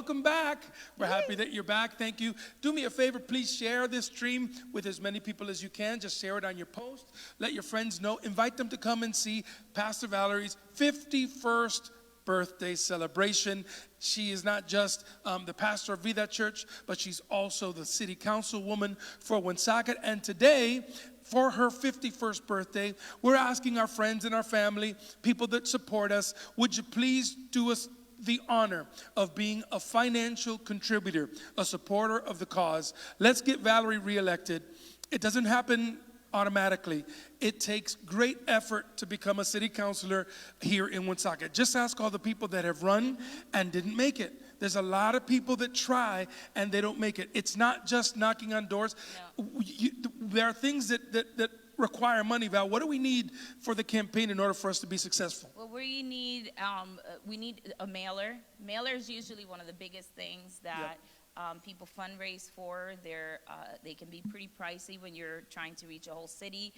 welcome back. We're happy that you're back. Thank you. Do me a favor, please share this stream with as many people as you can. Just share it on your post. Let your friends know. Invite them to come and see Pastor Valerie's 51st birthday celebration. She is not just the pastor of Vida Church, but she's also the city councilwoman for Woonsocket. And today, for her 51st birthday, we're asking our friends and our family, people that support us, would you please do us the honor of being a financial contributor, a supporter of the cause. Let's get Valerie reelected. It doesn't happen automatically. It takes great effort to become a city councilor here in Woonsocket. Just ask all the people that have run and didn't make it. There's a lot of people that try and they don't make it. It's not just knocking on doors. No. There are things that require money. Val, what do we need for the campaign in order for us to be successful? Well, we need a mailer. Mailer is usually one of the biggest things that people fundraise for. They can be pretty pricey when you're trying to reach a whole city.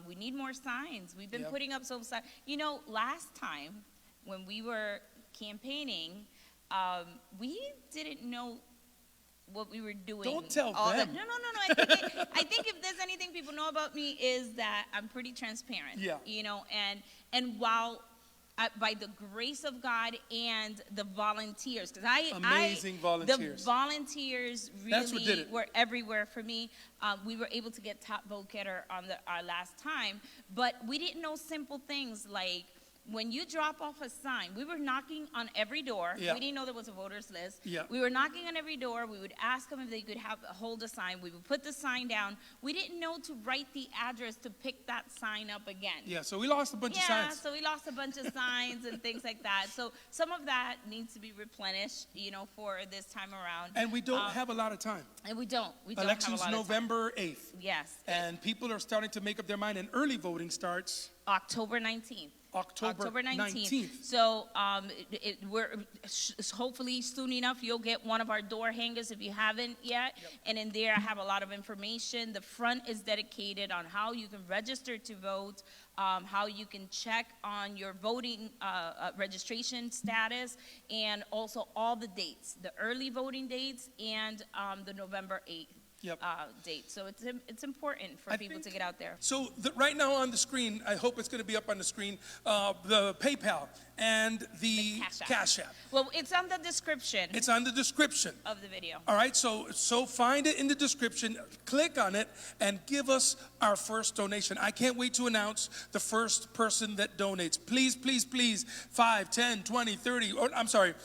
We need more signs. We've been putting up some signs. You know, last time when we were campaigning, we didn't know what we were doing. Don't tell them. No. I think if there's anything people know about me is that I'm pretty transparent. Yeah. You know, and while by the grace of God and the volunteers, because amazing volunteers. The volunteers really were everywhere for me. We were able to get top vote getter on our last time, but we didn't know simple things like, when you drop off a sign, we were knocking on every door. Yeah. We didn't know there was a voters list. Yeah. We were knocking on every door. We would ask them if they could hold a sign. We would put the sign down. We didn't know to write the address to pick that sign up again. Yeah, so we lost a bunch of signs. Yeah, so we lost a bunch of signs and things like that. So some of that needs to be replenished, you know, for this time around. And we don't have a lot of time. And we don't. Election's have a lot November of time. 8th. Yes. And people are starting to make up their mind, and early voting starts October 19th. October 19th. So we're hopefully soon enough you'll get one of our door hangers if you haven't yet. Yep. And in there I have a lot of information. The front is dedicated on how you can register to vote, how you can check on your voting registration status, and also all the dates, the early voting dates and the November 8th. Date. So it's important for people to get out there. So right now on the screen, I hope it's going to be up on the screen, the PayPal and the Cash App. Well, it's on the description. It's on the description of the video. All right, so find it in the description, click on it, and give us our first donation. I can't wait to announce the first person that donates. Please, please, please, 5, 10, 20, 30, or I'm sorry,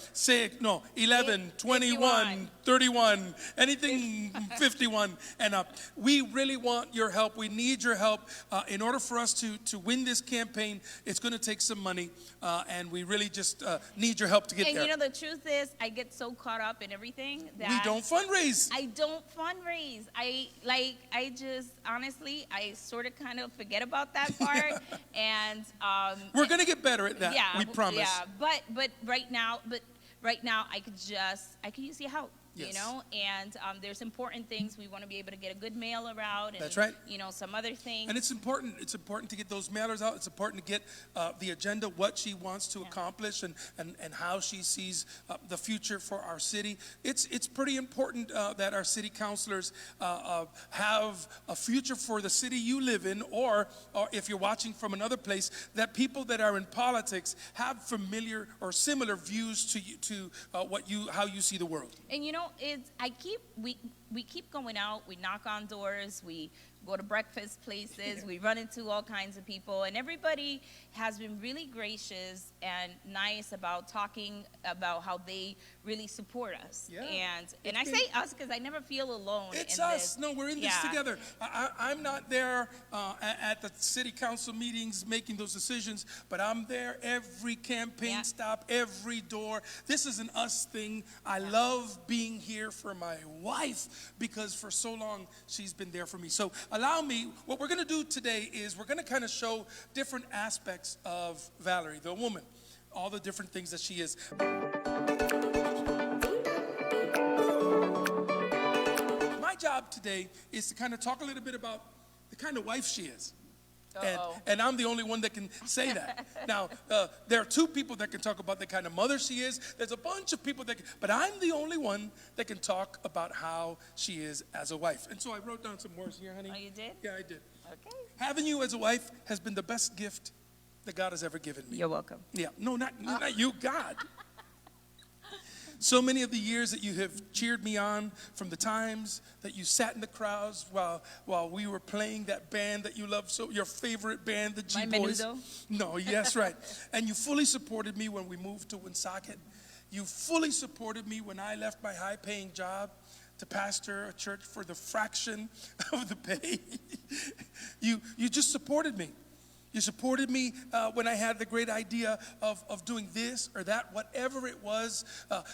11, 21, 31, anything 51 and up. We really want your help. We need your help. In order for us to win this campaign, it's going to take some money, and we really just need your help to get there. And you know, the truth is, I get so caught up in everything that we don't fundraise. I don't fundraise. I just, honestly, I sort of kind of forget about that part. And we're going to get better at that. Yeah, we promise. Yeah, but right now, I could use your help. Yes. You know, and there's important things. We want to be able to get a good mailer out. And, that's right. You know, some other things. And it's important. It's important to get those mailers out. It's important to get the agenda, what she wants to accomplish, and how she sees the future for our city. It's pretty important that our city councilors have a future for the city you live in, or if you're watching from another place, that people that are in politics have familiar or similar views to how you see the world. And you know, we keep going out, we knock on doors, we go to breakfast places, we run into all kinds of people, and everybody has been really gracious and nice about talking about how they really support us. Yeah. And I say us because I never feel alone. It's us. This. No, we're in this together. I'm not there at the city council meetings making those decisions, but I'm there every campaign stop, every door. This is an us thing. I love being here for my wife because for so long she's been there for me. So allow me, what we're going to do today is we're going to kind of show different aspects of Valerie, the woman, all the different things that she is. My job today is to kind of talk a little bit about the kind of wife she is. And I'm the only one that can say that. Now, there are two people that can talk about the kind of mother she is. There's a bunch of people that can, but I'm the only one that can talk about how she is as a wife. And so I wrote down some words here, honey. Oh, you did? Yeah, I did. Okay. Having you as a wife has been the best gift that God has ever given me. You're welcome. Yeah, no, not you, God. So many of the years that you have cheered me on, from the times that you sat in the crowds while we were playing that band that you love, so your favorite band, the G-Boys. No, yes, right. And you fully supported me when we moved to Woonsocket. You fully supported me when I left my high-paying job to pastor a church for the fraction of the pay. You just supported me. You supported me when I had the great idea of doing this or that, whatever it was.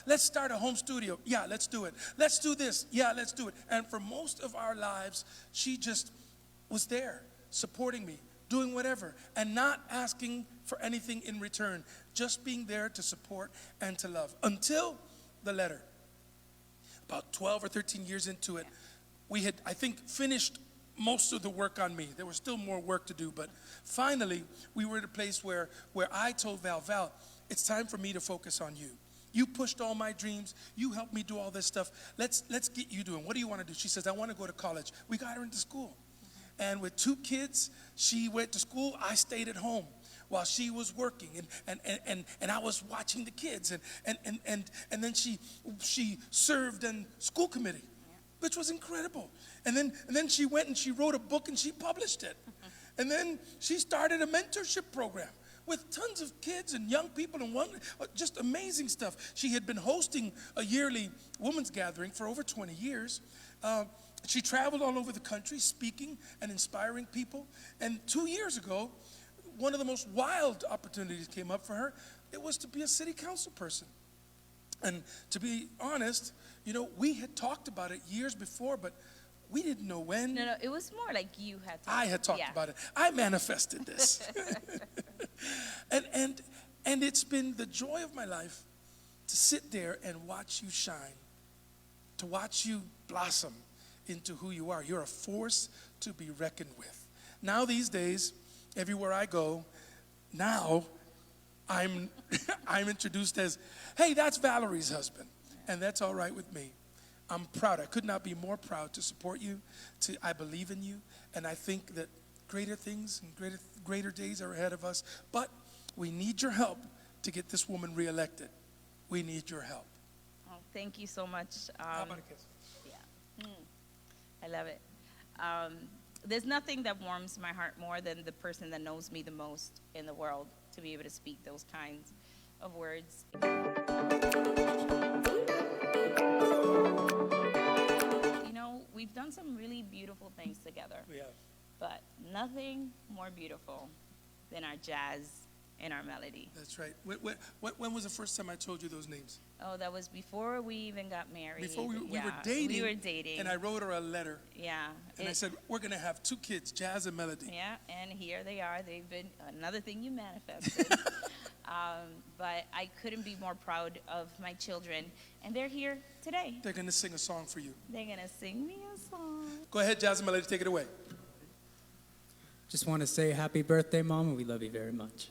Let's start a home studio. Yeah, let's do it. Let's do this. Yeah, let's do it. And for most of our lives, she just was there, supporting me, doing whatever, and not asking for anything in return, just being there to support and to love. Until the letter. About 12 or 13 years into it, we had, I think, finished most of the work on me. There was still more work to do, but finally we were at a place where I told Val, it's time for me to focus on you. You pushed all my dreams. You helped me do all this stuff. Let's get you doing. What do you want to do? She says, I want to go to college. We got her into school. And with 2 kids, she went to school. I stayed at home while she was working, and I was watching the kids, and then she served in school committee, which was incredible. And then she went and she wrote a book and she published it. And then she started a mentorship program with tons of kids and young people and just amazing stuff. She had been hosting a yearly women's gathering for over 20 years. She traveled all over the country speaking and inspiring people. And 2 years ago, one of the most wild opportunities came up for her. It was to be a city council person. And to be honest, we had talked about it years before, but we didn't know when. No, it was more like you had talked. I had talked about it. I manifested this. and it's been the joy of my life to sit there and watch you shine, to watch you blossom into who you are. You're a force to be reckoned with. Now these days, everywhere I go, now I'm introduced as, hey, that's Valerie's husband. And that's all right with me. I'm proud. I could not be more proud to support you. I believe in you. And I think that greater things and greater days are ahead of us. But we need your help to get this woman reelected. We need your help. Oh, thank you so much. How about a kiss? Yeah. I love it. There's nothing that warms my heart more than the person that knows me the most in the world to be able to speak those kinds of words. We've done some really beautiful things together. We have. But nothing more beautiful than our jazz and our melody. That's right. When was the first time I told you those names? Oh, that was before we even got married. Before we were dating. We were dating. And I wrote her a letter. Yeah. And I said, we're going to have 2 kids, Jazz and Melody. Yeah, and here they are. They've been another thing you manifested. But I couldn't be more proud of my children. And they're here today. They're going to sing a song for you. They're going to sing me a song. Go ahead, Jazz and Melody, take it away. Just want to say happy birthday, Mom, and we love you very much.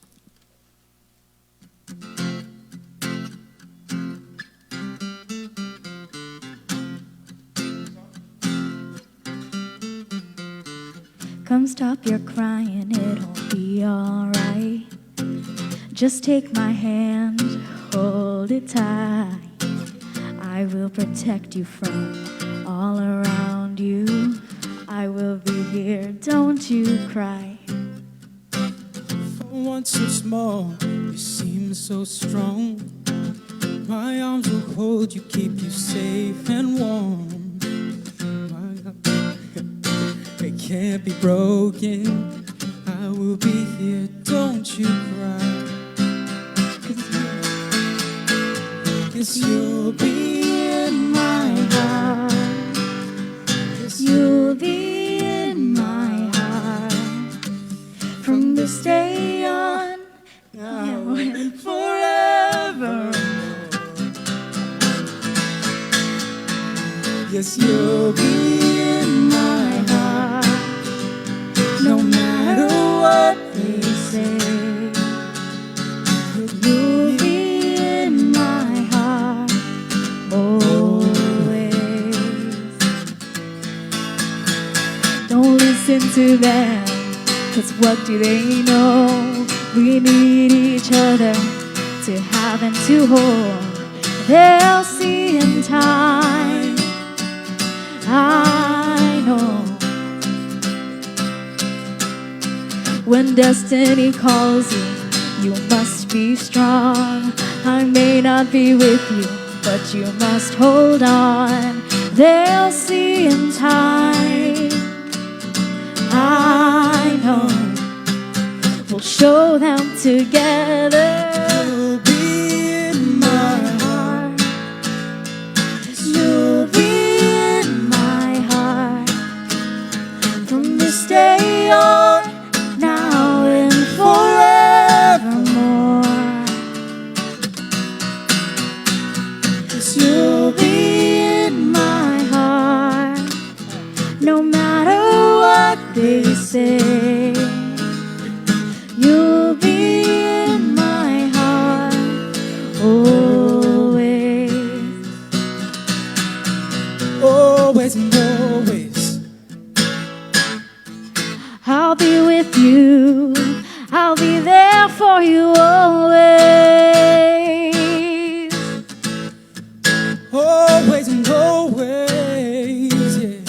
Come stop your crying, it'll be alright. Just take my hand, hold it tight. I will protect you from all around you. I will be here, don't you cry. For once so small, you seem so strong. My arms will hold you, keep you safe and warm. It can't be broken. I will be here, don't you cry. 'Cause you'll be in my heart. You'll be in my heart from this day on, now and forever. Yes, you'll be in my heart, No matter what to them, 'cause what do they know? We need each other to have and to hold. They'll see in time, I know. When destiny calls you, you must be strong. I may not be with you, but you must hold on. They'll see in time, I know. We'll show them together. You'll be in my heart. You'll be in my heart. From this day on, now and forevermore. 'Cause you'll be in my heart, no matter what they say. You'll be in my heart, always. Always and always. I'll be with you, I'll be there for you always. Always and always, yeah.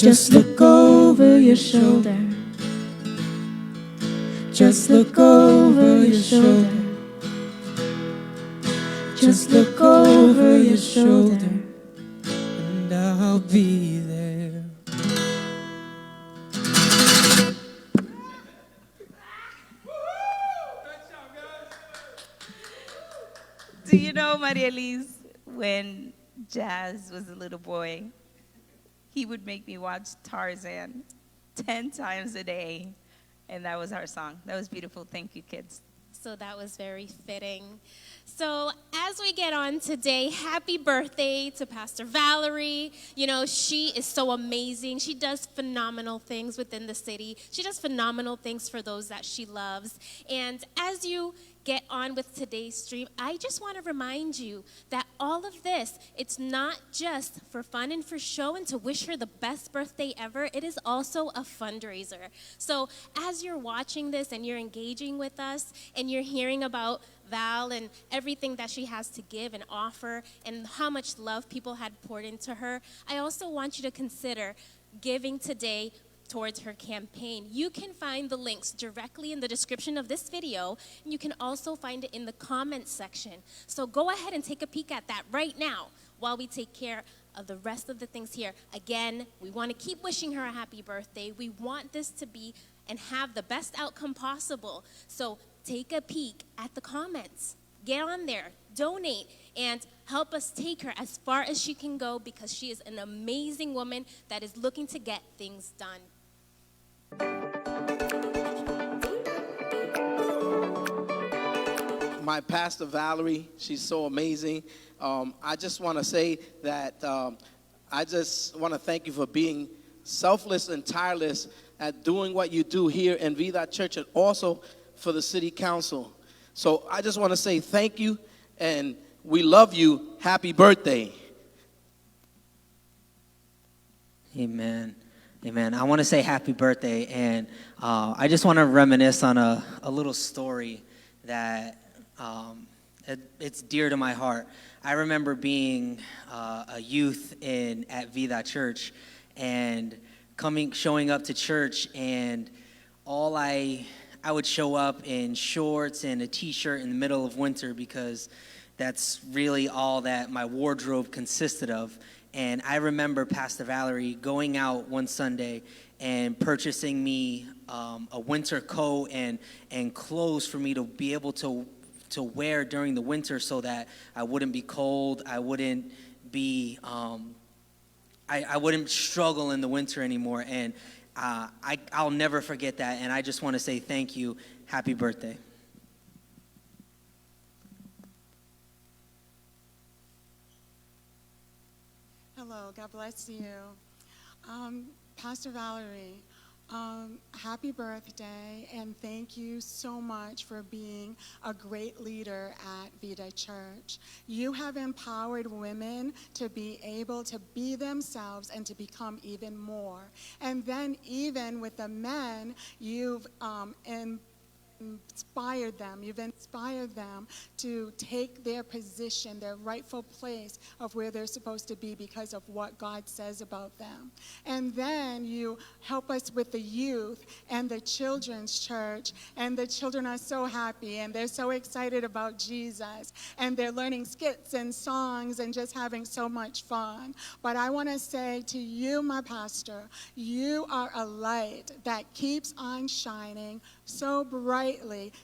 Just look over your shoulder. Just look over your shoulder. Just look over your shoulder. And I'll be there. Do you know, Maria Elise, when Jazz was a little boy, he would make me watch Tarzan 10 times a day, and that was our song. That was beautiful. Thank you, kids. So that was very fitting. So as we get on today, happy birthday to Pastor Valerie. You know, she is so amazing. She does phenomenal things within the city. She does phenomenal things for those that she loves. And as you get on with today's stream, I just want to remind you that all of this, it's not just for fun and for show and to wish her the best birthday ever. It is also a fundraiser. So as you're watching this and you're engaging with us and you're hearing about Val and everything that she has to give and offer and how much love people had poured into her, I also want you to consider giving today towards her campaign. You can find the links directly in the description of this video, and you can also find it in the comments section. So go ahead and take a peek at that right now while we take care of the rest of the things here. Again, we want to keep wishing her a happy birthday. We want this to be and have the best outcome possible. So take a peek at the comments. Get on there, donate, and help us take her as far as she can go, because she is an amazing woman that is looking to get things done. My pastor Valerie, she's so amazing. I just want to say that I just want to thank you for being selfless and tireless at doing what you do here in Vida Church and also for the city council. So I just want to say thank you, and we love you. Happy birthday. Amen. Amen. I want to say happy birthday, and I just want to reminisce on a little story that it's dear to my heart. I remember being a youth at Vida Church and showing up to church, and I would show up in shorts and a t-shirt in the middle of winter because that's really all that my wardrobe consisted of. And I remember Pastor Valerie going out one Sunday and purchasing me a winter coat and clothes for me to be able to wear during the winter so that I wouldn't be cold, I wouldn't be, I wouldn't struggle in the winter anymore. And I'll never forget that, and I just want to say thank you. Happy birthday. Hello, God bless you. Pastor Valerie, Happy birthday, and thank you so much for being a great leader at Vida Church. You have empowered women to be able to be themselves and to become even more. And then even with the men, you've you've inspired them to take their position, their rightful place of where they're supposed to be because of what God says about them. And then you help us with the youth and the children's church, and the children are so happy and they're so excited about Jesus, and they're learning skits and songs and just having so much fun. But I want to say to you, my pastor, you are a light that keeps on shining so brightly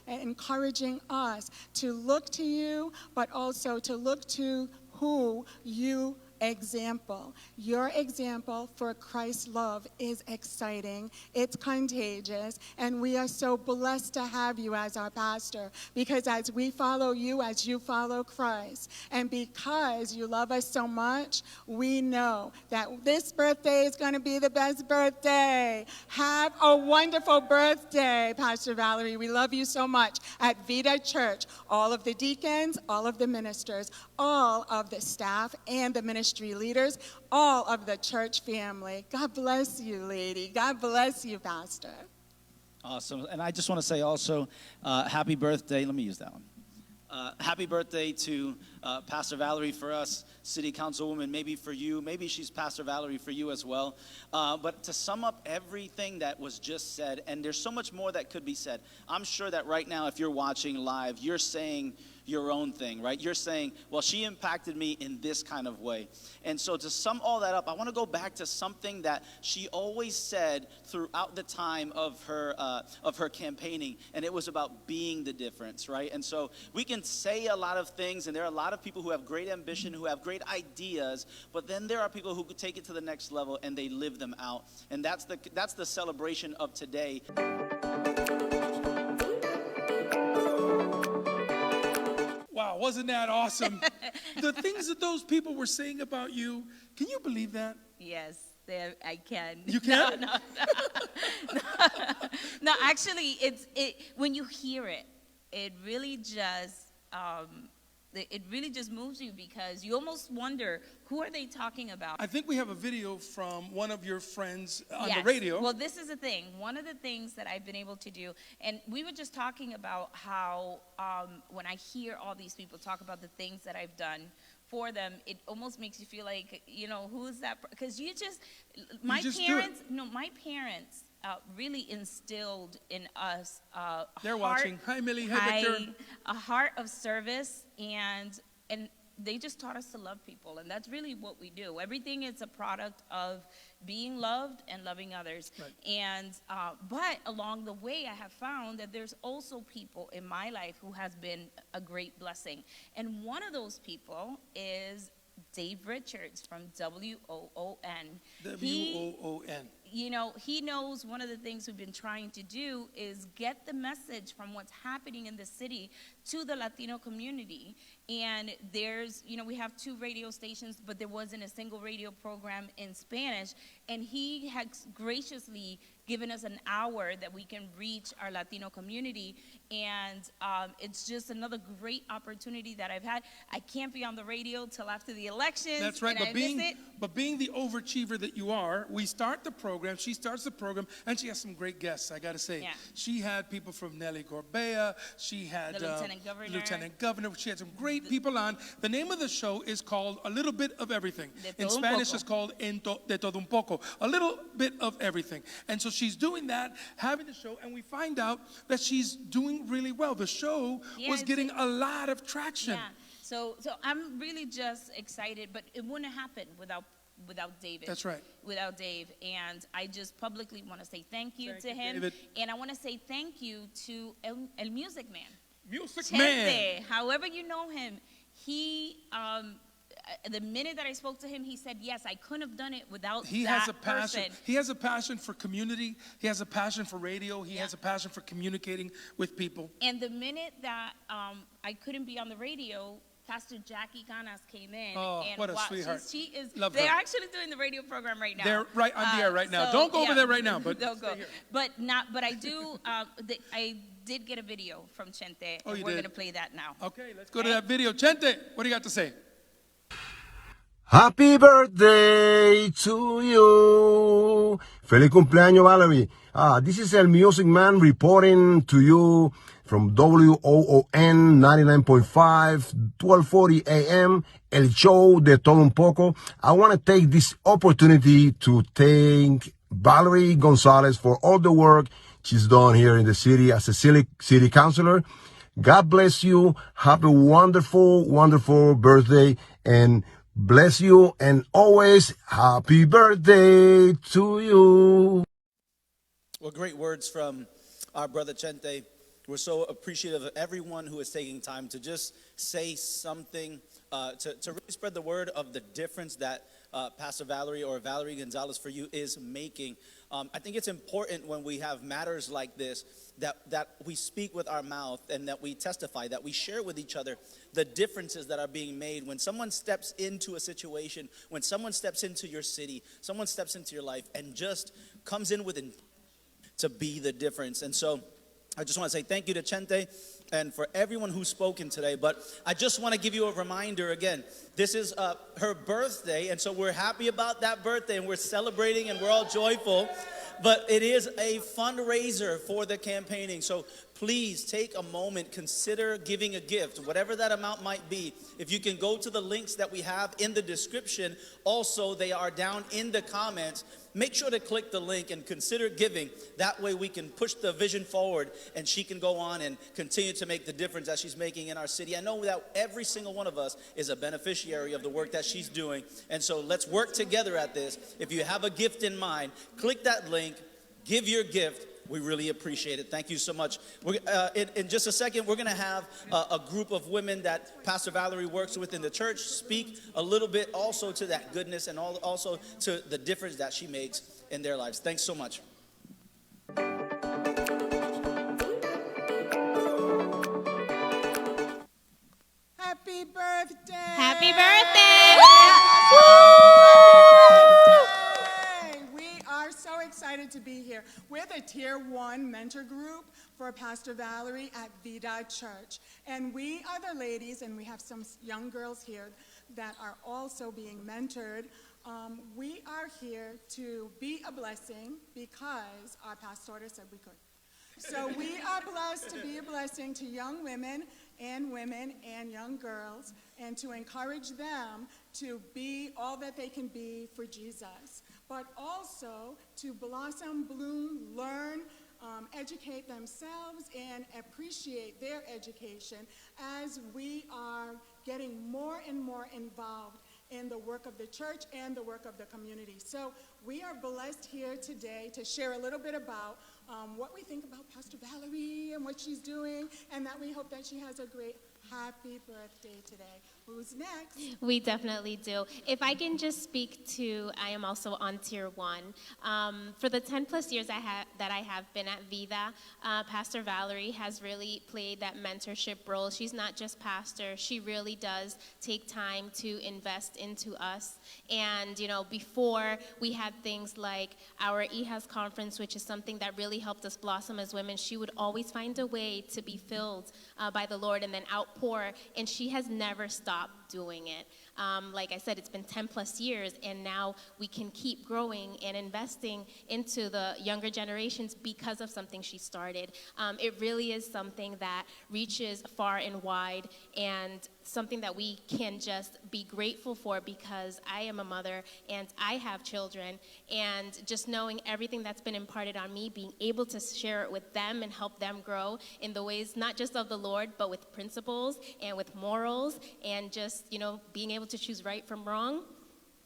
and encouraging us to look to you, but also to look to who you example. Your example for Christ's love is exciting, it's contagious, and we are so blessed to have you as our pastor, because as we follow you, as you follow Christ, and because you love us so much, we know that this birthday is going to be the best birthday. Have a wonderful birthday, Pastor Valerie. We love you so much at Vida Church. All of the deacons, all of the ministers, all of the staff and the ministry leaders, all of the church family. God bless you, lady. God bless you, Pastor. Awesome. And I just want to say also, happy birthday. Let me use that one. Happy birthday to Pastor Valerie for us, City Councilwoman, maybe for you. Maybe she's Pastor Valerie for you as well. But to sum up everything that was just said, and there's so much more that could be said. I'm sure that right now, if you're watching live, you're saying your own thing, right? You're saying, well, she impacted me in this kind of way. And so to sum all that up, I want to go back to something that she always said throughout the time of her campaigning, and it was about being the difference, right? And so we can say a lot of things, and there are a lot of people who have great ambition, who have great ideas, but then there are people who could take it to the next level and they live them out. And that's the celebration of today. Wow, wasn't that awesome? The things that those people were saying about you, can you believe that? Yes, I can. You can? No, actually, when you hear it, it really just moves you, because you almost wonder, who are they talking about? I think we have a video from one of your friends on Yes. the radio. Well, this is the thing. One of the things that I've been able to do, and we were just talking about how when I hear all these people talk about the things that I've done for them, it almost makes you feel like, who is that? Because my parents really instilled in us They're watching. Hi, Millie. Hi, Victor. a heart of service, and they just taught us to love people, and that's really what we do. Everything is a product of being loved and loving others. Right. And but along the way, I have found that there's also people in my life who has been a great blessing, and one of those people is Dave Richards from WOON. WOON. He knows one of the things we've been trying to do is get the message from what's happening in the city to the Latino community. And we have 2 radio stations, but there wasn't a single radio program in Spanish. And he has graciously given us an hour that we can reach our Latino community. And it's just another great opportunity that I've had. I can't be on the radio till after the elections. That's right, and but being the overachiever that you are, we start the program, she starts the program, and she has some great guests, I got to say. Yeah. She had people from Nelly Gorbea, she had the Lieutenant Governor, she had some great people on. The name of the show is called A Little Bit of Everything. In Spanish, it's called De Todo Un Poco, a little bit of everything. And so she's doing that, having the show, and we find out that she's doing really well. The show was getting a lot of traction. Yeah. So I'm really just excited, but it wouldn't have happened without David. That's right. Without Dave. And I just publicly want to say thank you to him. David. And I want to say thank you to El Music Man. Music Man. Chente, however you know him, he, the minute that I spoke to him, he said, yes, I couldn't have done it without He that has a passion. person. He has a passion for community. He has a passion for radio. He has a passion for communicating with people. And the minute that I couldn't be on the radio, Pastor Jackie Ganas came in. Oh, and what a sweetheart. She is. Love they're her. actually doing the radio program right now. They're right on the air right now. Don't go over there right now, but don't go. stay here. But I do. I did get a video from Chente. Oh, and you we're did? gonna play that now. Okay, let's go to that video. Chente, what do you got to say? Happy birthday to you. Feliz cumpleaños, Valerie. This is El Music Man reporting to you from WOON 99.5, 1240 AM, El Show de Todo Un Poco. I want to take this opportunity to thank Valerie Gonzalez for all the work she's done here in the city as a city councilor. God bless you. Have a wonderful, wonderful birthday, and bless you, and always happy birthday to you. Well, great words from our brother Chente. We're so appreciative of everyone who is taking time to just say something, to really spread the word of the difference that Pastor Valerie or Valerie Gonzalez for you is making. I think it's important when we have matters like this that we speak with our mouth and that we testify, that we share with each other the differences that are being made. When someone steps into a situation, when someone steps into your city, someone steps into your life and just comes in with to be the difference. And so I just want to say thank you to Chente and for everyone who's spoken today. But I just want to give you a reminder again. This is her birthday, and so we're happy about that birthday, and we're celebrating, and we're all joyful. But it is a fundraiser for the campaigning. So please take a moment, consider giving a gift, whatever that amount might be. If you can go to the links that we have in the description, also they are down in the comments. Make sure to click the link and consider giving. That way we can push the vision forward and she can go on and continue to make the difference that she's making in our city. I know that every single one of us is a beneficiary of the work that she's doing. And so let's work together at this. If you have a gift in mind, click that link, give your gift. We really appreciate it. Thank you so much. In just a second, we're going to have a group of women that Pastor Valerie works with in the church speak a little bit also to that goodness and also to the difference that she makes in their lives. Thanks so much. Happy birthday! Happy birthday! We are so excited to be here. We're the Tier 1 mentor group for Pastor Valerie at Vida Church. And we are the ladies, and we have some young girls here that are also being mentored. We are here to be a blessing because our pastor said we could. So we are blessed to be a blessing to young women and young girls, and to encourage them to be all that they can be for Jesus, but also to blossom, bloom, learn, educate themselves, and appreciate their education as we are getting more and more involved in the work of the church and the work of the community. So we are blessed here today to share a little bit about what we think about Pastor Valerie and what she's doing, and that we hope that she has a great happy birthday today. Who's next? We definitely do. If I can just speak to, I am also on Tier 1. For the 10 plus years that I have been at Vida, Pastor Valerie has really played that mentorship role. She's not just pastor. She really does take time to invest into us. And, you know, before we had things like our Hijas conference, which is something that really helped us blossom as women, she would always find a way to be filled by the Lord and then outpour, and she has never stopped doing it. Like I said, it's been 10 plus years, and now we can keep growing and investing into the younger generations because of something she started. It really is something that reaches far and wide, and something that we can just be grateful for, because I am a mother and I have children, and just knowing everything that's been imparted on me, being able to share it with them and help them grow in the ways not just of the Lord, but with principles and with morals, and just, you know, being able to choose right from wrong.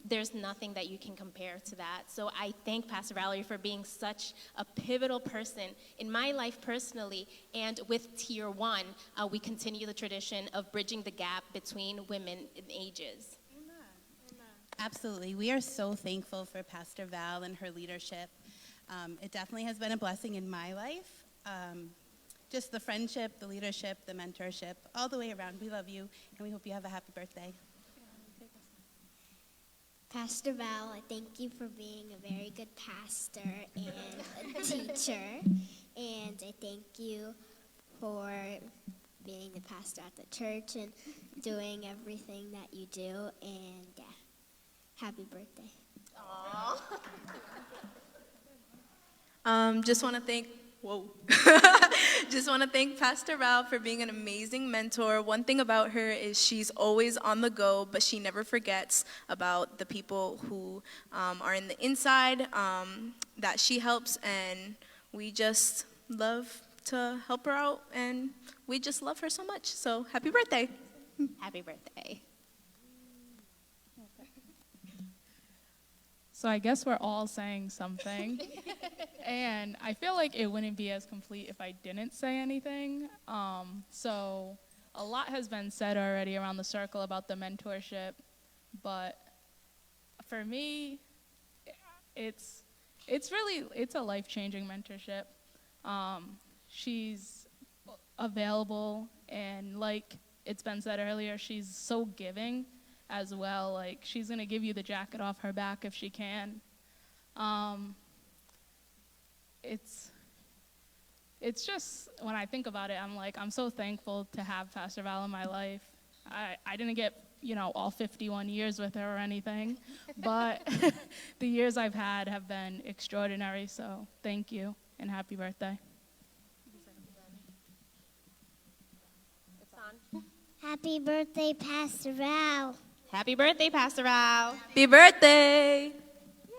There's nothing that you can compare to that. So I thank Pastor Valerie for being such a pivotal person in my life personally, and with Tier 1, we continue the tradition of bridging the gap between women in ages. Absolutely. We are so thankful for Pastor Val and her leadership. It definitely has been a blessing in my life. just the friendship, the leadership, the mentorship, all the way around. We love you, and we hope you have a happy birthday. Pastor Val, I thank you for being a very good pastor and a teacher. And I thank you for being the pastor at the church and doing everything that you do. And yeah, happy birthday. Just want to thank, just want to thank Pastor Val for being an amazing mentor. One thing about her is she's always on the go, but she never forgets about the people who are in the inside that she helps, and we just love to help her out, and we just love her so much. So happy birthday. Happy birthday. So I guess we're all saying something. And I feel like it wouldn't be as complete if I didn't say anything. So a lot has been said already around the circle about the mentorship. But for me, it's a life-changing mentorship. She's available, and like it's been said earlier, she's so giving as well. Like, she's gonna give you the jacket off her back if she can. It's just, when I think about it, I'm like, I'm so thankful to have Pastor Val in my life. I didn't get, all 51 years with her or anything, but the years I've had have been extraordinary, so thank you, and happy birthday. Happy birthday, Pastor Val. Happy birthday, Pastor Val. Happy birthday.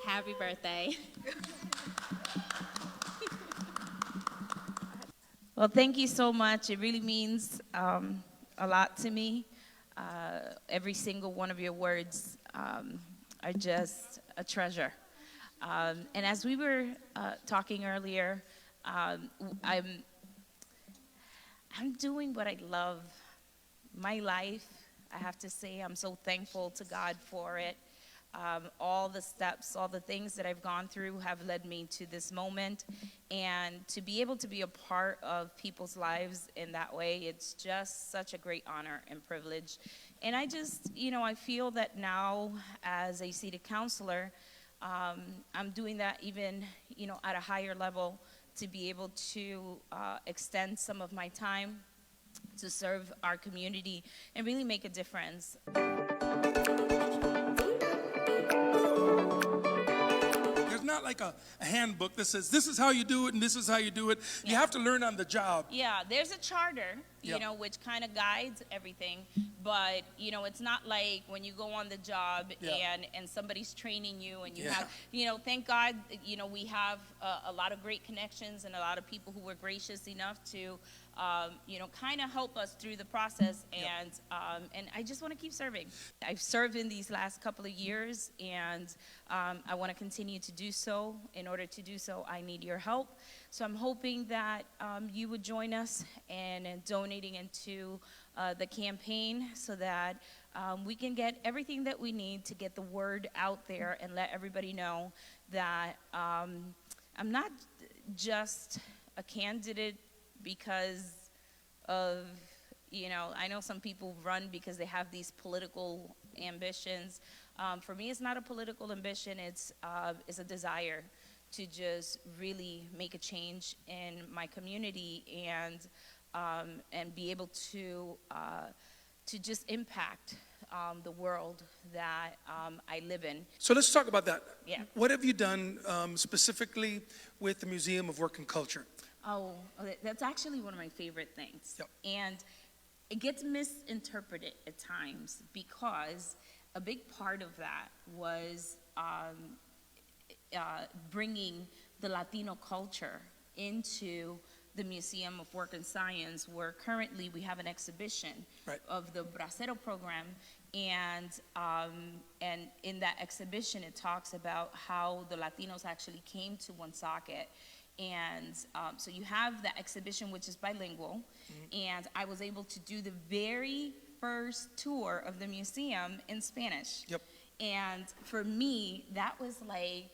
Happy birthday. Well, thank you so much. It really means a lot to me. Every single one of your words are just a treasure. And as we were talking earlier, I'm doing what I love. My life, I have to say, I'm so thankful to God for it. All the steps, all the things that I've gone through have led me to this moment. And to be able to be a part of people's lives in that way, it's just such a great honor and privilege. And I just, I feel that now as a city councilor, I'm doing that even, at a higher level, to be able to extend some of my time to serve our community and really make a difference. There's not like a handbook that says this is how you do it and this is how you do it. Yeah. You have to learn on the job. Yeah, there's a charter, Yep. which kind of guides everything. But, it's not like when you go on the job Yeah. and somebody's training you and you Yeah. have, thank God, we have a lot of great connections and a lot of people who were gracious enough to, kind of help us through the process. Yep. And I just want to keep serving. I've served in these last couple of years, and I want to continue to do so. In order to do so, I need your help. So I'm hoping that you would join us in donating into the campaign so that we can get everything that we need to get the word out there and let everybody know that I'm not just a candidate because of, I know some people run because they have these political ambitions. For me, it's not a political ambition, it's a desire to just really make a change in my community and be able to just impact the world that I live in. So let's talk about that. Yeah. What have you done specifically with the Museum of Work and Culture? Oh, that's actually one of my favorite things. Yep. And it gets misinterpreted at times because a big part of that was bringing the Latino culture into the Museum of Work and Science, where currently we have an exhibition Right. of the Bracero program. And in that exhibition, it talks about how the Latinos actually came to Woonsocket. And so you have that exhibition, which is bilingual. And I was able to do the very first tour of the museum in Spanish. Yep. And for me, that was like,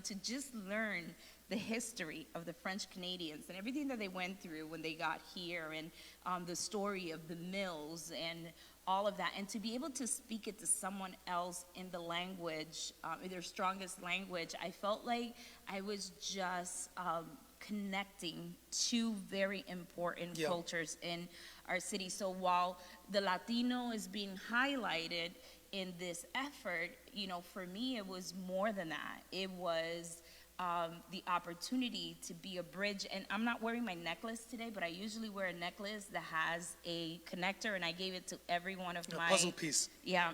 to just learn the history of the French Canadians and everything that they went through when they got here, and the story of the mills and all of that, and to be able to speak it to someone else in the language, in their strongest language, I felt like I was just connecting two very important cultures in our city. So while the Latino is being highlighted in this effort, you know, for me it was more than that. It was the opportunity to be a bridge. And I'm not wearing my necklace today, but I usually wear a necklace that has a connector, and I gave it to every one of my puzzle piece. Yeah,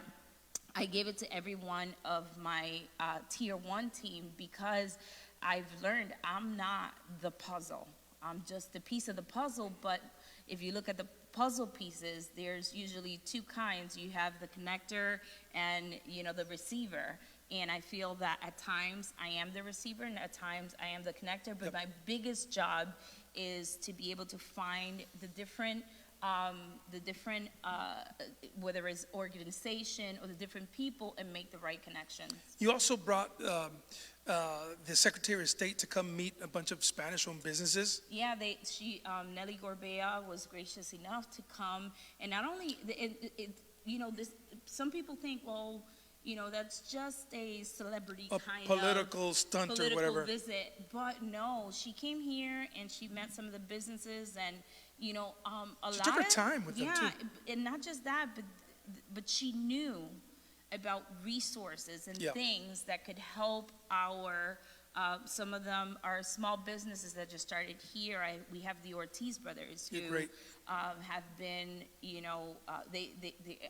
I gave it to every one of my tier 1 team, because I've learned I'm not the puzzle. I'm just a piece of the puzzle. But if you look at the puzzle pieces, there's usually two kinds. You have the connector and, you know, the receiver. And I feel that at times I am the receiver and at times I am the connector. But my biggest job is to be able to find the different, whether it's organization or the different people, and make the right connections. You also brought the Secretary of State to come meet a bunch of Spanish-owned businesses. Yeah, Nelly Gorbea was gracious enough to come, and not only, you know, some people think, well, you know, that's just a celebrity kind of political stunt or whatever visit. But no, she came here and she met some of the businesses, and you know, she took her time with them too. And not just that, but she knew about resources and things that could help our. Some of them are small businesses that just started here. We have the Ortiz brothers who have been, you know, they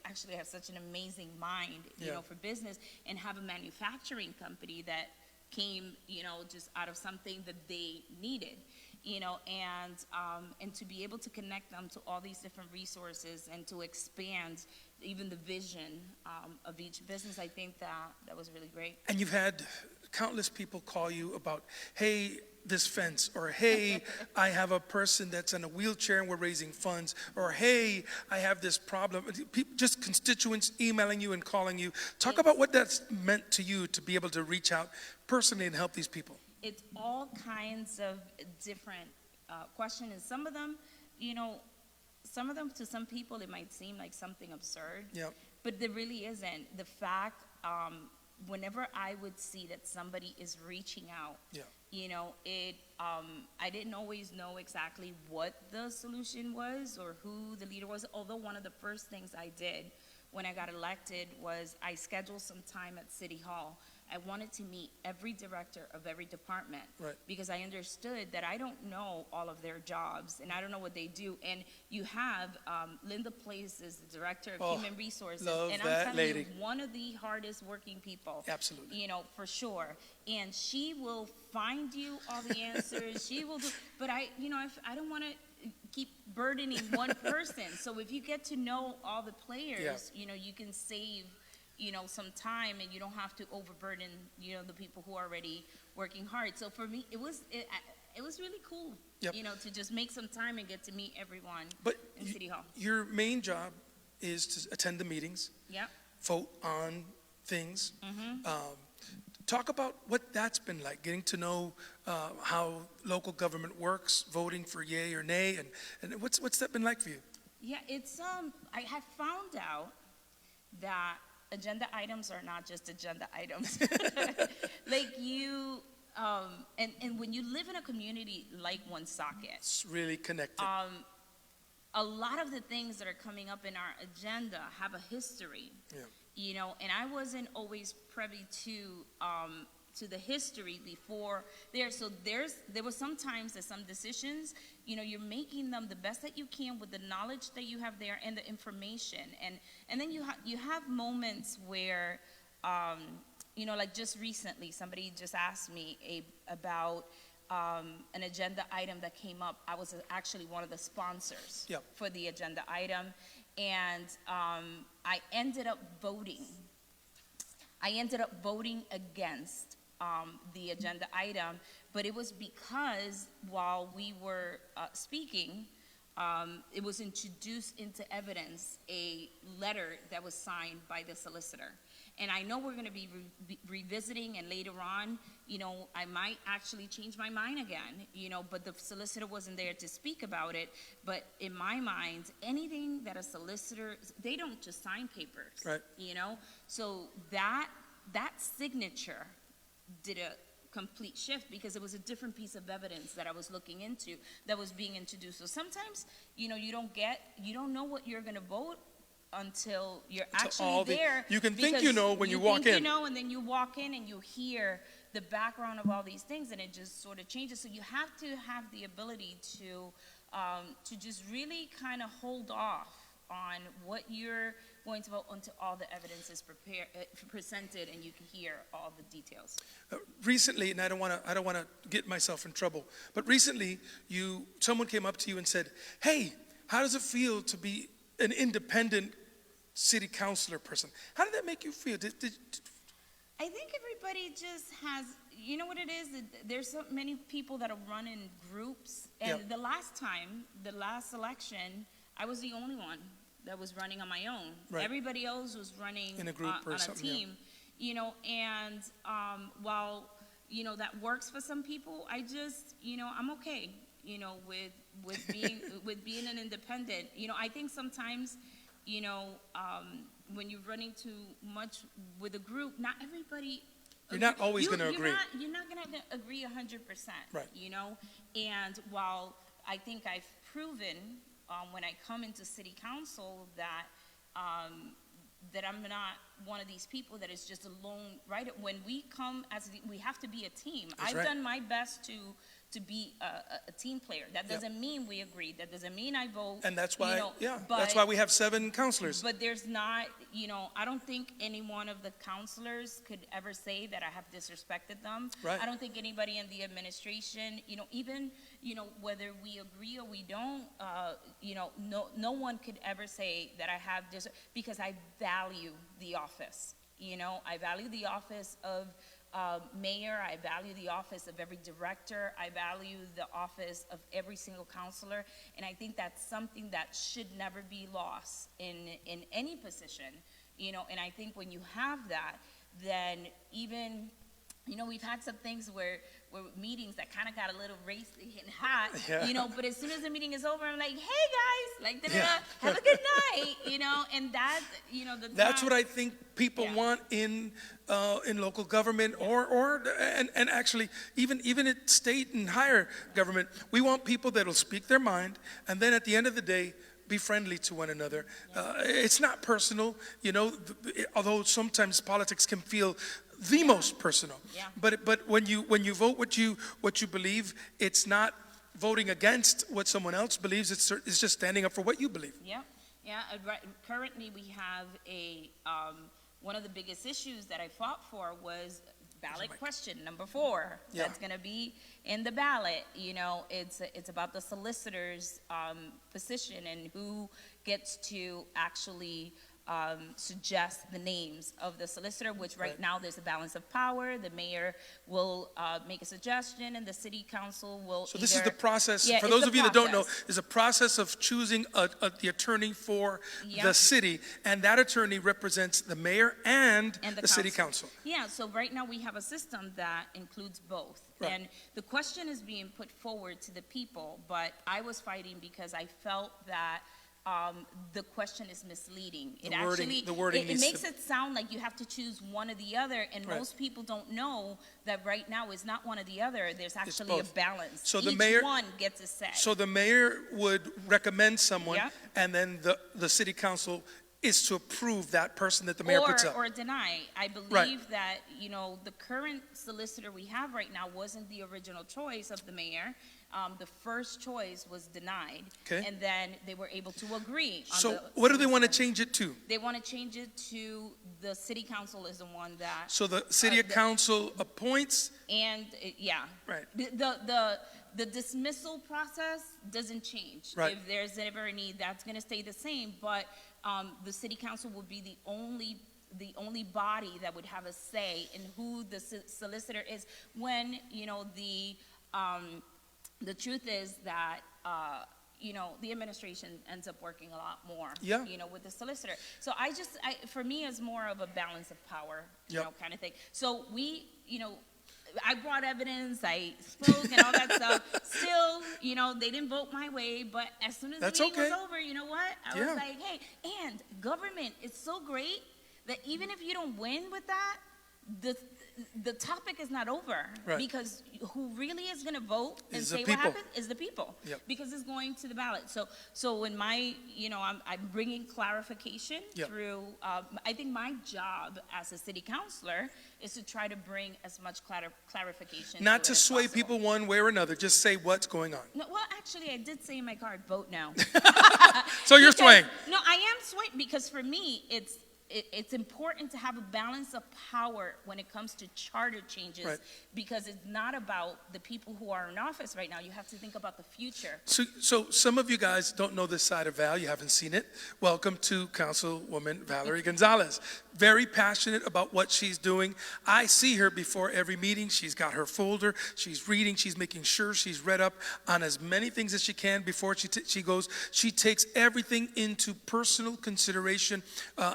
actually have such an amazing mind, you know, for business, and have a manufacturing company that came, you know, just out of something that they needed, you know, and to be able to connect them to all these different resources and to expand even the vision of each business, I think that was really great. And you've had countless people call you about, hey, this fence, or hey, I have a person that's in a wheelchair and we're raising funds, or hey, I have this problem. People, just constituents emailing you and calling you. Talk about what that's meant to you to be able to reach out personally and help these people. It's all kinds of different questions, and some of them, you know, some of them to some people it might seem like something absurd, but there really isn't. The fact, whenever I would see that somebody is reaching out, you know, I didn't always know exactly what the solution was or who the leader was, although one of the first things I did when I got elected was I scheduled some time at City Hall. I wanted to meet every director of every department, because I understood that I don't know all of their jobs and I don't know what they do. And you have Linda Place is the director of Human Resources, and I'm telling you, one of the hardest working people, absolutely, you know, for sure. And she will find you all the answers. She will do, but I don't want to keep burdening one person. So if you get to know all the players, you know, you can save, you know, some time, and you don't have to overburden, you know, the people who are already working hard. So for me, it was really cool, you know, to just make some time and get to meet everyone in City Hall. Your main job is to attend the meetings, vote on things. Talk about what that's been like, getting to know how local government works, voting for yay or nay, and what's that been like for you? Yeah, it's I have found out that agenda items are not just agenda items. Like you, and when you live in a community like Woonsocket, it's really connected. A lot of the things that are coming up in our agenda have a history. You know, and I wasn't always privy to the history before there. So there was sometimes that some decisions, you know, you're making them the best that you can with the knowledge that you have there and the information, and then you have moments where, you know, like just recently, somebody just asked me about an agenda item that came up. I was actually one of the sponsors for the agenda item, and I ended up voting against the agenda item, but it was because while we were speaking, it was introduced into evidence a letter that was signed by the solicitor. And I know we're going to be revisiting, and later on, I might actually change my mind again, but the solicitor wasn't there to speak about it. But in my mind, anything that a solicitor, they don't just sign papers, right? So that signature did a complete shift, because it was a different piece of evidence that I was looking into that was being introduced. So sometimes, you don't know what you're going to vote until you're actually there. You can think when you walk in. And then you walk in and you hear the background of all these things, and it just sort of changes. So you have to have the ability to just really kind of hold off on what you're going to vote until all the evidence is presented and you can hear all the details. Recently, and I don't want to get myself in trouble, but recently someone came up to you and said, "Hey, how does it feel to be an independent city councilor person?" How did that make you feel? I think everybody just has, you know what it is? There's so many people that are running groups, and the last election, I was the only one that was running on my own. Right. Everybody else was running in a group or on a team, and while, that works for some people, I just, I'm okay, with being an independent. I think sometimes, when you're running too much with a group, not everybody. You're not always going to agree. You're not going to agree 100%. Right. And while I think I've proven when I come into city council that that I'm not one of these people that is just alone. Right. When we come we have to be a team. I've done my best to be a team player. That doesn't mean we agree. That doesn't mean I vote. And that's why, that's why we have 7 counselors. But there's not, I don't think any one of the counselors could ever say that I have disrespected them. Right. I don't think anybody in the administration, even, whether we agree or we don't, no one could ever say that I have because I value the office. I value the office of mayor. I value the office of every director. I value the office of every single counselor. And I think that's something that should never be lost in any position. And I think when you have that, then even, we've had some things where meetings that kind of got a little racy and hot, but as soon as the meeting is over, I'm like, hey guys, have a good night, and that, that's what I think people want in local government and actually even at state and higher government. We want people that'll speak their mind, and then at the end of the day, be friendly to one another. It's not personal, although sometimes politics can feel the most personal. Yeah. But when you vote what you believe, it's not voting against what someone else believes. It's just standing up for what you believe. Yeah. Currently, we have one of the biggest issues that I fought for was ballot question number 4. Yeah. That's going to be in the ballot. It's about the solicitor's position and who gets to actually suggest the names of the solicitor, which right now there's a balance of power. The mayor will make a suggestion, and the city council will. So this is the process. For those of you that don't know, is a process of choosing the attorney for the city, and that attorney represents the mayor and the city council. Yeah. So right now we have a system that includes both, and the question is being put forward to the people. But I was fighting because I felt that. The question is misleading. The wording makes it sound like you have to choose one or the other, and most people don't know that right now is not one or the other. There's actually a balance. So Each one gets a say. So the mayor would recommend someone, and then the city council is to approve that person that the mayor puts up. Or deny. I believe that, the current solicitor we have right now wasn't the original choice of the mayor. The first choice was denied, and then they were able to agree. So what do they want to change it to? They want to change it to the city council is the one that. So the city council appoints. And right. The dismissal process doesn't change. Right. If there's ever a need, that's going to stay the same. But the city council would be the only body that would have a say in who the solicitor is when the truth is that, the administration ends up working a lot more, Yeah. with the solicitor. So for me, it's more of a balance of power, Yep. kind of thing. So I brought evidence, I spoke and all that stuff. Still, they didn't vote my way, but as soon as That's the meeting okay. was over, you know what? I Yeah. was like, hey, and government is so great that even if you don't win with that, the topic is not over, Right. because who really is going to vote and Is the say what people. happened is the people, Yep. because it's going to the ballot. So in my, I'm bringing clarification Yep. through. I think my job as a city councilor is to try to bring as much clarification. Not to to it as sway possible. people one way or another. Just say what's going on. No, well, actually, I did say in my card, vote now. So you're Because- swaying. No, I am swaying because for me, it's important to have a balance of power when it comes to charter changes, Right. because it's not about the people who are in office right now. You have to think about the future. So some of you guys don't know this side of Val. You haven't seen it. Welcome to Councilwoman Valerie Gonzalez. Very passionate about what she's doing. I see her before every meeting. She's got her folder. She's reading. She's making sure she's read up on as many things as she can before she goes. She takes everything into personal consideration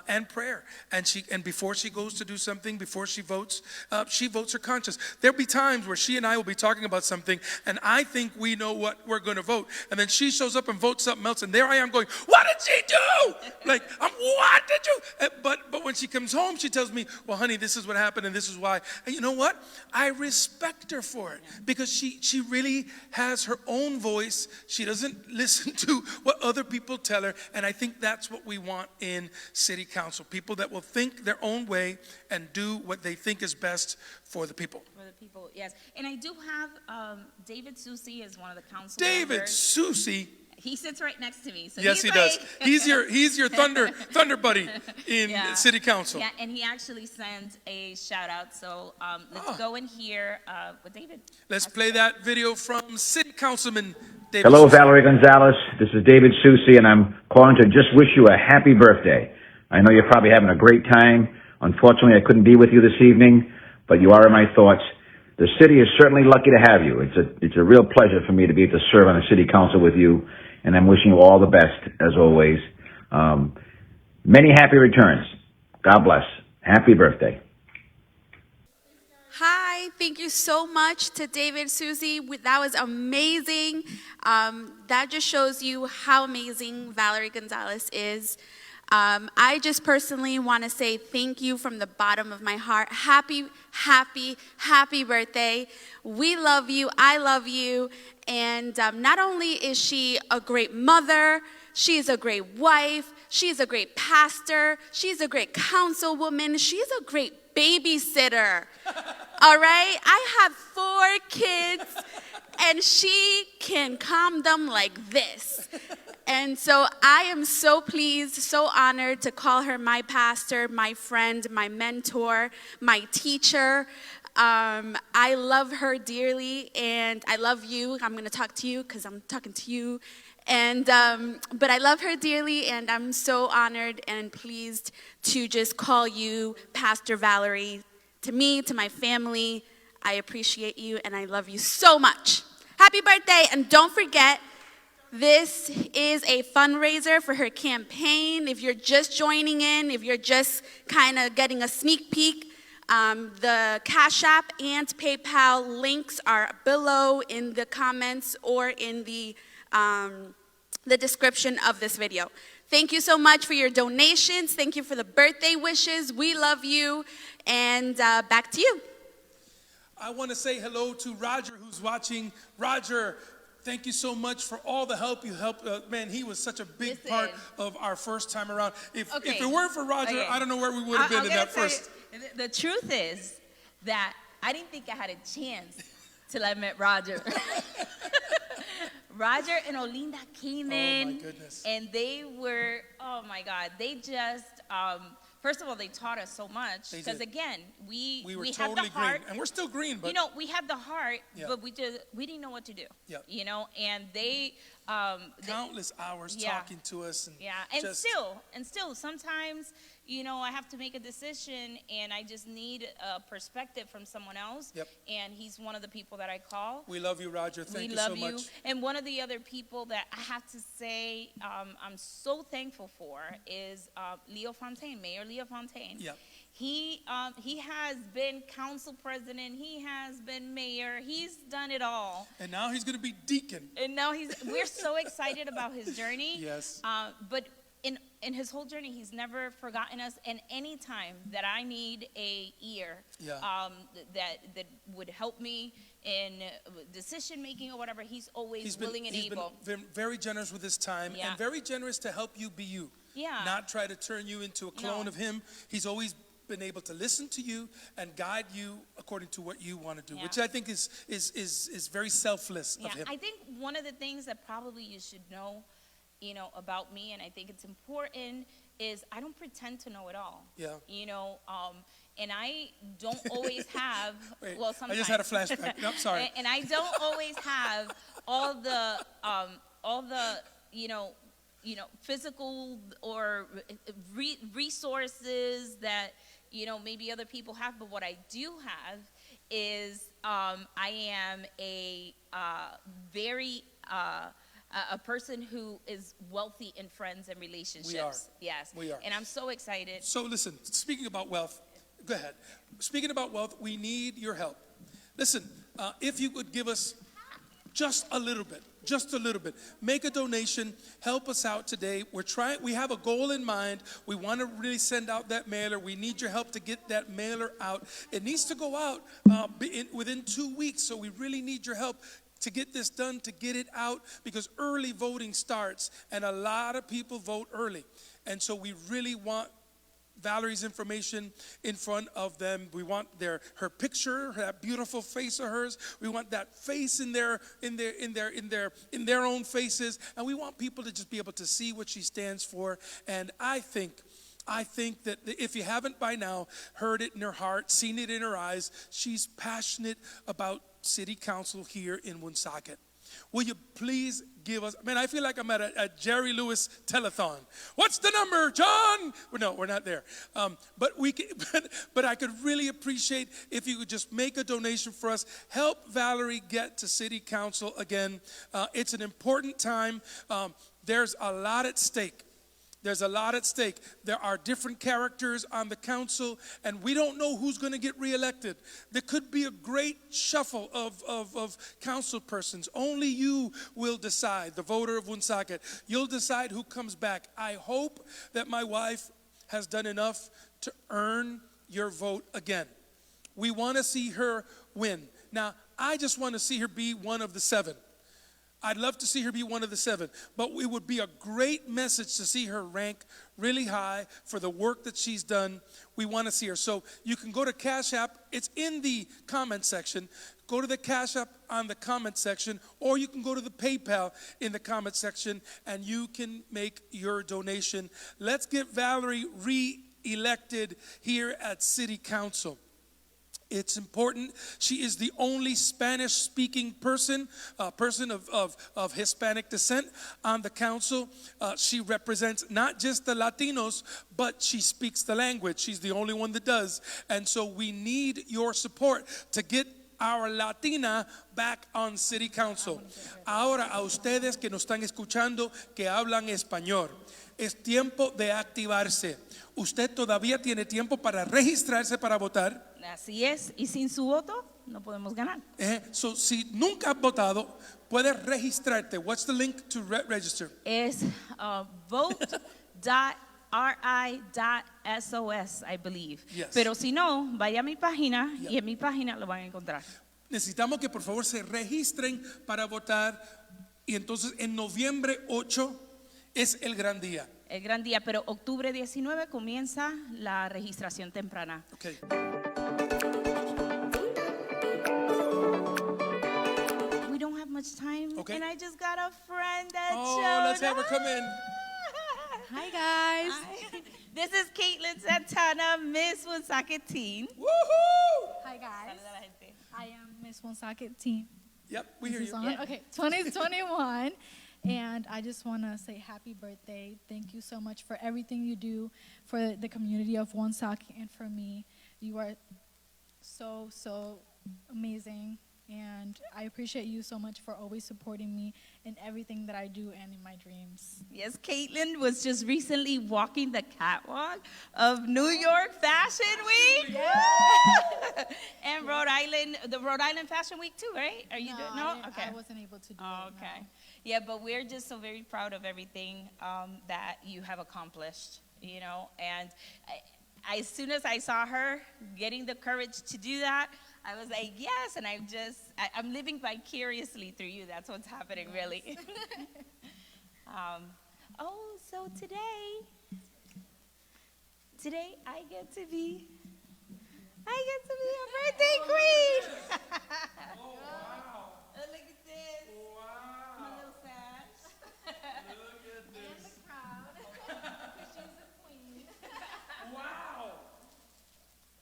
and prayer. And before she goes to do something, before she votes her conscience. There'll be times where she and I will be talking about something, and I think we know what we're going to vote, and then she shows up and votes something else, and there I am going, "What did she do?" Like, what did you? But when she comes home, she tells me, "Well, honey, this is what happened, and this is why." And you know what? I respect her for it, because she really has her own voice. She doesn't listen to what other people tell her, and I think that's what we want in city council. People that will think their own way and do what they think is best for the people. For the people, yes. And I do have David Susie as one of the council David members. Susie. He sits right next to me. So Yes, he's he does. like- He's your thunder buddy in Yeah. city council. Yeah, and he actually sent a shout out. So let's go in here with David. Let's play that video from City Councilman David. Hello, Susie. Valerie Gonzalez. This is David Susie, and I'm calling to just wish you a happy birthday. I know you're probably having a great time. Unfortunately, I couldn't be with you this evening, but you are in my thoughts. The city is certainly lucky to have you. It's a real pleasure for me to be able to serve on the city council with you, and I'm wishing you all the best, as always. Many happy returns. God bless. Happy birthday. Hi, thank you so much to David, Susie. That was amazing. That just shows you how amazing Valerie Gonzalez is. I just personally want to say thank you from the bottom of my heart. Happy, happy, happy birthday. We love you. I love you. And not only is she a great mother, she's a great wife, she's a great pastor, she's a great councilwoman, she's a great babysitter. All right? I have 4 kids, and she can calm them like this. And so I am so pleased, so honored to call her my pastor, my friend, my mentor, my teacher. I love her dearly, and I love you. I'm going to talk to you because I'm talking to you. And but I love her dearly, and I'm so honored and pleased to just call you Pastor Valerie. To me, to my family, I appreciate you, and I love you so much. Happy birthday, and don't forget, this is a fundraiser for her campaign. If you're just joining in, if you're just kind of getting a sneak peek, the Cash App and PayPal links are below in the comments or in the description of this video. Thank you so much for your donations. Thank you for the birthday wishes. We love you. And back to you. I want to say hello to Roger, who's watching. Roger, thank you so much for all the help you helped. Man, he was such a big part of our first time around. If it weren't for Roger, I don't know where we would have been in that first. The truth is that I didn't think I had a chance till I met Roger. Roger and Olinda came in. Oh, my goodness. And they were, oh my God, they just, first of all, they taught us so much. Because again, we were had totally the heart. green. And we're still green, but. You know, we had the heart, but we didn't know what to do. Yep. You know, and they countless hours talking to us. And still, sometimes, I have to make a decision and I just need a perspective from someone else. Yep. And he's one of the people that I call. We love you, Roger. Thank you so much. And one of the other people that I have to say I'm so thankful for is Leo Fontaine, Mayor Leo Fontaine. Yep. He has been council president. He has been mayor. He's done it all. And now he's going to be deacon. And now we're so excited about his journey. Yes. But in his whole journey, he's never forgotten us. And any time that I need a ear that would help me in decision making or whatever, he's always willing and able. He's been very generous with his time and very generous to help you be you. Yeah. Not try to turn you into a clone of him. He's always been able to listen to you and guide you according to what you want to do, which I think is very selfless of him. I think one of the things that probably you should know, about me, and I think it's important, is I don't pretend to know it all. Yeah. And I don't always have. Well, sometimes I just had a flashback. No, sorry. And I don't always have all the physical or resources that maybe other people have. But what I do have is I am a very a person who is wealthy in friends and relationships. We are. Yes. We are. And I'm so excited. So listen, speaking about wealth, go ahead. Speaking about wealth, we need your help. Listen, if you would give us just a little bit, make a donation, help us out today. We have a goal in mind. We want to really send out that mailer. We need your help to get that mailer out. It needs to go out within 2 weeks, so we really need your help to get this done, to get it out, because early voting starts, and a lot of people vote early. And so we really want Valerie's information in front of them. We want her picture, that beautiful face of hers. We want that face in their own faces, and we want people to just be able to see what she stands for. And I think that if you haven't by now heard it in her heart, seen it in her eyes, she's passionate about city council here in Woonsocket. Will you please give us, man, I feel like I'm at a Jerry Lewis telethon. What's the number, John? No, we're not there. But I could really appreciate if you could just make a donation for us. Help Valerie get to city council again. It's an important time. There's a lot at stake. There are different characters on the council, and we don't know who's going to get reelected. There could be a great shuffle of council persons. Only you will decide, the voter of Woonsocket. You'll decide who comes back. I hope that my wife has done enough to earn your vote again. We want to see her win. Now, I just want to see her be one of the 7. I'd love to see her be one of the 7, but it would be a great message to see her rank really high for the work that she's done. We want to see her. So you can go to Cash App. It's in the comment section. Go to the Cash App on the comment section, or you can go to the PayPal in the comment section, and you can make your donation. Let's get Valerie re-elected here at City Council. It's important. She is the only Spanish-speaking person of Hispanic descent on the council. She represents not just the Latinos, but she speaks the language. She's the only one that does. And so we need your support to get our Latina back on City Council. Ahora, a ustedes que nos están escuchando, que hablan español, es tiempo de activarse. Usted todavía tiene tiempo para registrarse para votar. Así es, y sin su voto no podemos ganar. So, si nunca has votado, puedes registrarte. What's the link to register? Es vote.ri.sos, I believe. Yes. Pero si no, vaya a mi página y en mi página lo van a encontrar. Necesitamos que por favor se registren para votar, y entonces en noviembre 8 es el gran día. El gran día, pero octubre 19 comienza la registración temprana. Okay. We don't have much time, and I just got a friend that let's have her come in. Hi, guys. Hi. This is Caitlin Santana, Miss Woonsocket Teen. Woohoo! Hi, guys. I am Miss Woonsocket Teen. Yep, we hear you. Okay, 2021. And I just want to say happy birthday. Thank you so much for everything you do for the community of Woonsocket and for me. You are so, so amazing. And I appreciate you so much for always supporting me in everything that I do and in my dreams. Yes, Caitlin was just recently walking the catwalk of New York Fashion Week. Yeah. And Rhode Island, the Rhode Island Fashion Week too, right? Are you doing? No? Okay. I wasn't able to do it. Okay. No. Yeah, but we're just so very proud of everything that you have accomplished, you know. And as soon as I saw her getting the courage to do that, I was like, yes, and I'm living vicariously through you. That's what's happening, really. So today I get to be a birthday queen. Oh, wow. Look at this. Wow. My little sash. Look at this. And the crowd. She's a queen. Wow.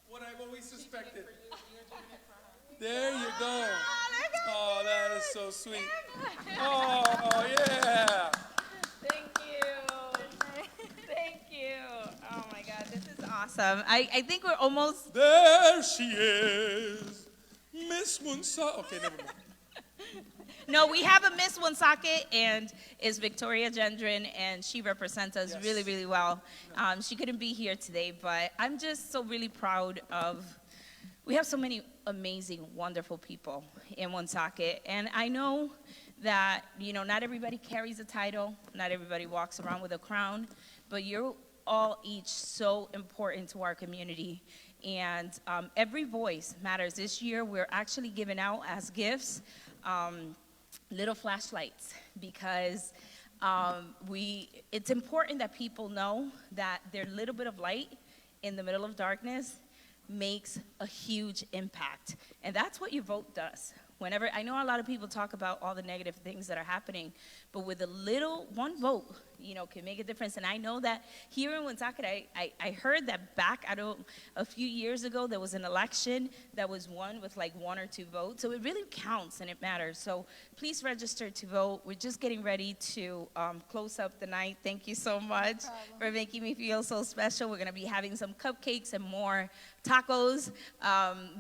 What I've always suspected. There you go. Oh, that is so sweet. Oh, yeah. Thank you. Thank you. Oh, my God. This is awesome. I think we're almost... There she is. Miss Woonsocket. Okay, never mind. No, we have a Miss Woonsocket, and it's Victoria Gendron, and she represents us really, really well. She couldn't be here today, but I'm just so really proud of... We have so many amazing, wonderful people in Woonsocket, and I know that, you know, not everybody carries a title, not everybody walks around with a crown, but you're all each so important to our community, and every voice matters. This year, we're actually giving out as gifts little flashlights, because it's important that people know that their little bit of light in the middle of darkness makes a huge impact. And that's what your vote does. Whenever, I know a lot of people talk about all the negative things that are happening, but with a little, one vote, you know, can make a difference. And I know that here in Woonsocket, I heard that back, a few years ago, there was an election that was won with like 1 or 2 votes. So it really counts and it matters. So please register to vote. We're just getting ready to close up the night. Thank you so much for making me feel so special. We're gonna be having some cupcakes and more tacos.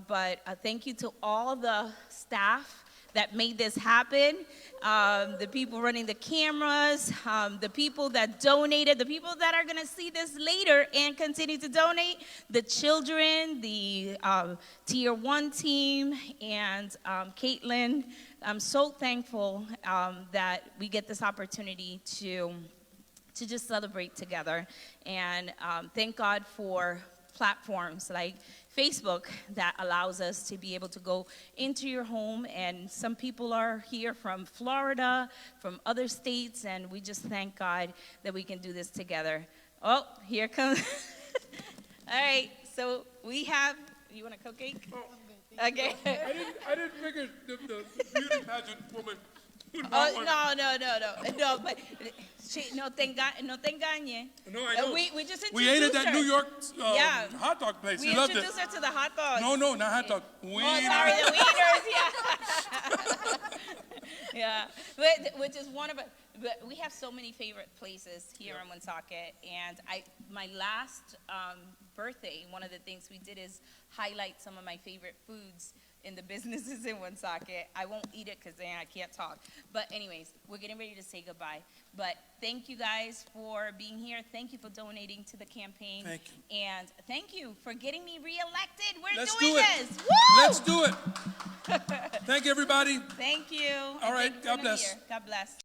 But thank you to all the staff that made this happen, the people running the cameras, the people that donated, the people that are gonna see this later and continue to donate, the children, the Tier 1 team, and Caitlin. I'm so thankful that we get this opportunity to just celebrate together. And thank God for platforms like Facebook that allows us to be able to go into your home, and some people are here from Florida, from other states, and we just thank God that we can do this together. Oh, here comes, all right, so we have, you want a cupcake? Oh, okay. I didn't figure the beauty pageant woman. No, but no te engañe. No, I know. We just introduced We ate at that her. New York hot dog place. We You loved it. introduced her to the hot dogs. No, not hot dog. Wiener. Oh, sorry, the wieners, yeah. Yeah, which is one of it. But we have so many favorite places here in Woonsocket, and my last birthday, one of the things we did is highlight some of my favorite foods in the businesses in Woonsocket. I won't eat it because then I can't talk. But anyways, we're getting ready to say goodbye. But thank you guys for being here. Thank you for donating to the campaign. Thank you. And thank you for getting me reelected. Let's doing do it. this. Woo! Let's do it. Thank you, everybody. Thank you. All right, Thank you for God being bless. here. God bless.